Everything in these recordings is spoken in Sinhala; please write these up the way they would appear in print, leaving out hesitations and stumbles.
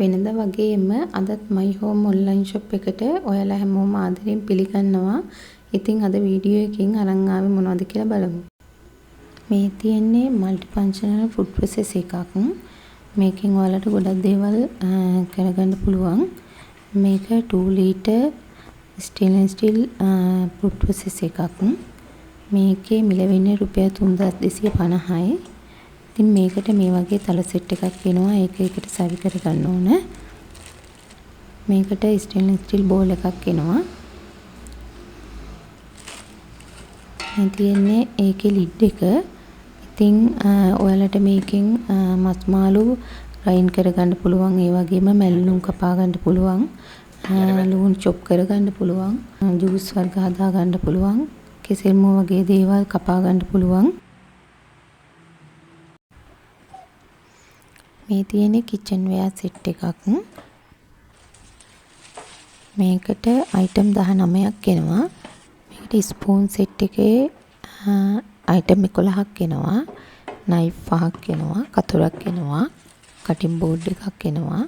වෙනද වගේම අදත් My Home online shop එකට ඔයාලා හැමෝම ආදරෙන් පිළිගන්නවා. ඉතින් අද වීඩියෝ එකකින් අරන් ආවේ මොනවද කියලා බලමු. මේ තියෙන්නේ multi functional food processor එකක්. මේකෙන් ඔයාලට ගොඩක් දේවල් කරගන්න පුළුවන්. මේක 2 liter stainless steel food processor එකක්. මේකේ මිල වෙන්නේ රුපියල් 3250යි. ඉතින් මේකට මේ වගේ තල සෙට් එකක් වෙනවා. ඒක එකට සවි කරගන්න ඕන. මේකට ස්ටේන්ලස් ස්ටිල් බෝල් එකක් එනවා. මේ තියෙන්නේ ඒකේ ලිඩ් එක. ඉතින් ඔයාලට මේකෙන් මස් මාළු ග්‍රයින්ඩ් කරගන්න පුළුවන්. ඒ වගේම මැල්ලුම් කපා ගන්න පුළුවන්. ලුණු චොප් කරගන්න පුළුවන්. ජූස් වර්ග හදා ගන්න පුළුවන්. කෙසෙල්ම වගේ දේවල් කපා ගන්න පුළුවන්. මේ තියෙන්නේ කිචන් වෙයා සෙට් එකක්. මේකට අයිටම් 19ක් එනවා. මේකට ස්පූන් සෙට් එකේ අයිටම් 11ක් එනවා. නයිෆ් 5ක් එනවා. කතුරක් එනවා. කටින් බෝඩ් එකක් එනවා.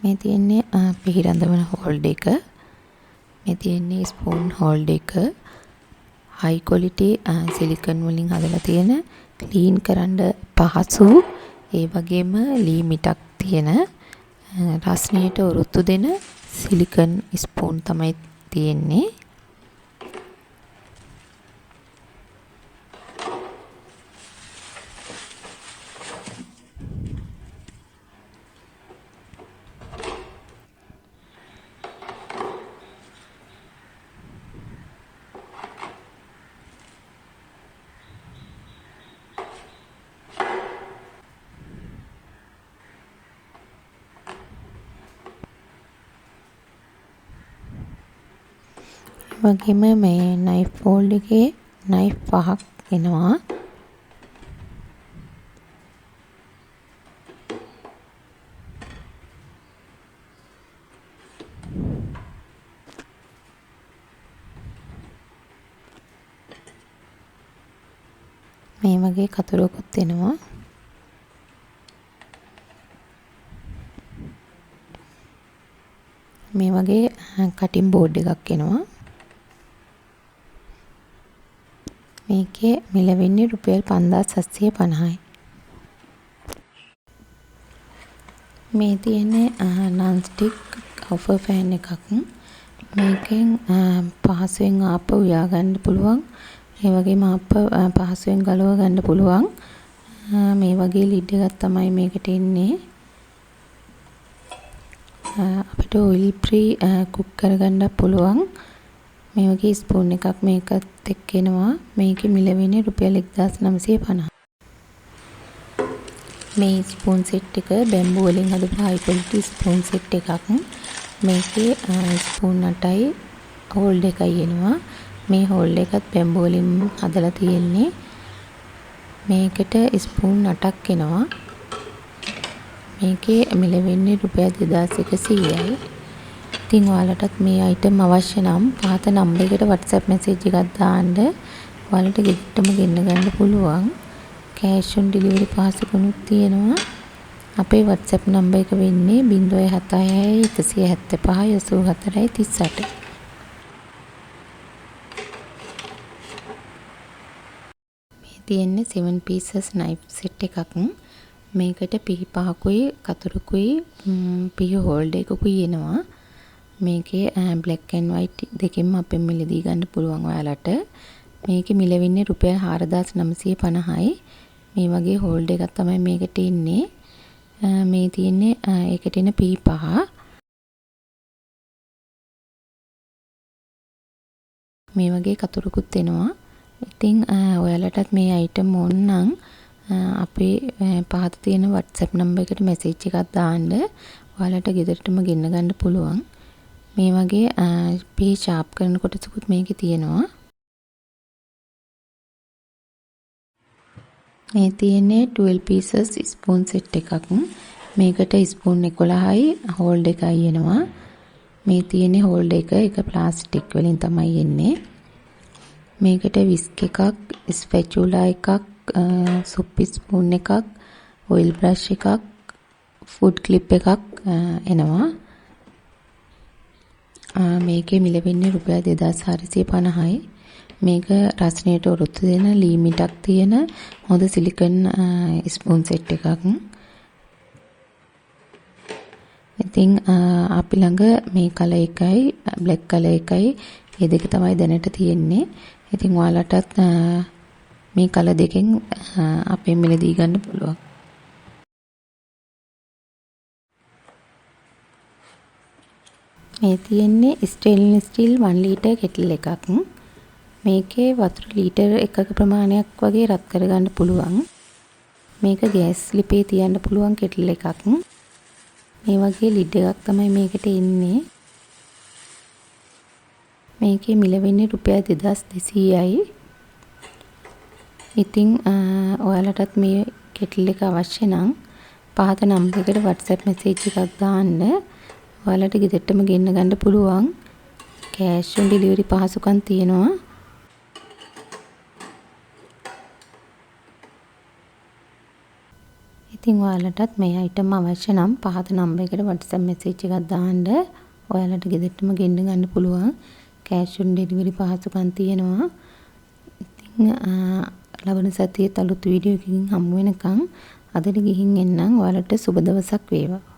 මේ තියෙන්නේ පිහිරඳවන හෝල්ඩ් එක. මේ තියෙන්නේ ස්පූන් හෝල්ඩ් එක. high quality silicon වලින් හදලා තියෙන ක්ලීන් කරන්න පහසු ඒ වගේම ලිමිටක් තියෙන රස්නයට ඔරොත්තු දෙන සිලිකන් ස්පූන් තමයි තියෙන්නේ. වගේම මේ නයිෆ් හෝල්ඩ් එකේ නයිෆ් 5ක් එනවා. මේ වගේ කතුරකුත් එනවා. මේ වගේ කටින් බෝඩ් එකක් එනවා. මේකේ මිල වෙන්නේ රුපියල් 5750යි. මේ තියෙන්නේ non stick copper pan එකක්. මේකෙන් පහසුවෙන් ආපහු උයා ගන්න පුළුවන්. ඒ වගේම පහසුවෙන් ගලව ගන්න පුළුවන්. මේ වගේ ලිඩ් එකක් තමයි මේකට එන්නේ. අපිට oil free cook කරගන්න පුළුවන්. මේ වගේ ස්පූන් එකක් මේකත් එක්ක එනවා. මේකේ මිල වෙන්නේ රුපියල් 1950. මේ ස්පූන් සෙට් එක බැම්බු වලින් හදපු high quality ස්පූන් සෙට් එකක්. මේකේ ස්පූන් 8යි හෝල්ඩ් එකයි එනවා. මේ හෝල්ඩ් එකත් බැම්බු වලින් හදලා තියෙන්නේ. මේකට ස්පූන් 8ක් එනවා. මේකේ මිල වෙන්නේ රුපියල් 2100යි. ඉතින් ඔයාලටත් මේ අයිටම් අවශ්‍ය නම් පහත නම්බර් එකට WhatsApp message එකක් දාන්න. ඔයාලට ගෙදරටම ගෙන්න ගන්න පුළුවන්. cash on delivery පහසුකමක් තියෙනවා. අපේ WhatsApp නම්බර් එක වෙන්නේ 076 175 84 38. මේ තියෙන්නේ 7 pieces knife set එකක්. මේකට පිහි පහකුයි කතුරුකුයි පිහි හෝල්ඩ් එකකුයි එනවා. මේකේ black and white දෙකෙන්ම අපෙන් මිලදී ගන්න පුළුවන් ඔයාලට. මේකේ මිල වෙන්නේ රුපියල් 4950යි. මේ වගේ හෝල්ඩ් එකක් තමයි මේකට ඉන්නේ. මේ තියෙන්නේ ඒකට එන P5. මේ වගේ කතුරුකුත් එනවා. ඉතින් ඔයාලටත් මේ අයිටම් ඕන නම් අපේ පහත තියෙන WhatsApp නම්බර් එකට මැසේජ් එකක් දාන්න. ඔයාලට ගෙදරටම ගෙන්න ගන්න පුළුවන්. මේ වගේ පී ෂාප් කරන කොටසකුත් මේකේ තියෙනවා. මේ තියෙන්නේ 12 pieces spoon set එකක්. මේකට ස්පූන් 11යි හෝල්ඩ් එකයි එනවා. මේ තියෙන්නේ හෝල්ඩ් එක ප්ලාස්ටික් වලින් තමයි එන්නේ. මේකට විස්ක් එකක්, ස්පැචුලා එකක්, සුප් ස්පූන් එකක්, ඔයිල් බ්‍රෂ් එකක්, ෆුඩ් ක්ලිප් එකක් එනවා. මේකේ මිල වෙන්නේ රුපියල් 2450යි. මේක රස්නයට ඔරොත්තු දෙන ලීමිටක් තියෙන හොඳ සිලිකන් ස්පූන් සෙට් එකක්. ඉතින් අපි ළඟ මේ කලර් එකයි බ්ලැක් කලර් එකයි මේ දෙක තමයි දැනට තියෙන්නේ. ඉතින් ඔයාලටත් මේ කලර් දෙකෙන් අපේ මිලදී ගන්න පුළුවන්. මේ තියෙන්නේ ස්ටේන්ලස් ස්ටිල් 1 ලීටර් කෙටල් එකක්. මේකේ වතුර ලීටර් එකක ප්‍රමාණයක් වගේ රත් කරගන්න පුළුවන්. මේක ගෑස් ලිපේ තියන්න පුළුවන් කෙටල් එකක්. මේ වගේ ලිඩ් එකක් තමයි මේකට එන්නේ. මේකේ මිල වෙන්නේ රුපියල් 2200යි. ඉතින් ඔයාලටත් මේ කෙටල් එක අවශ්‍ය නම් පහත නම්බර් එකට WhatsApp message එකක් දාන්න. ඔයාලට ගෙදරටම ගෙන්න ගන්න පුළුවන්. කෑෂ් ඔන් ඩෙලිවරි පහසුකම් තියෙනවා. ඉතින් ඔයාලටත් මේ අයිටම් අවශ්‍ය නම් පහත නම්බර් එකට WhatsApp message එකක් දාන්න. ඔයාලට ගෙදරටම ගෙන්න ගන්න පුළුවන්. කෑෂ් ඔන් ඩෙලිවරි පහසුකම් තියෙනවා. ඉතින් ලබන සතියේ අලුත් වීඩියෝ එකකින් හමු වෙනකන් අදට ගිහින් එන්නම්. ඔයාලට සුබ දවසක් වේවා.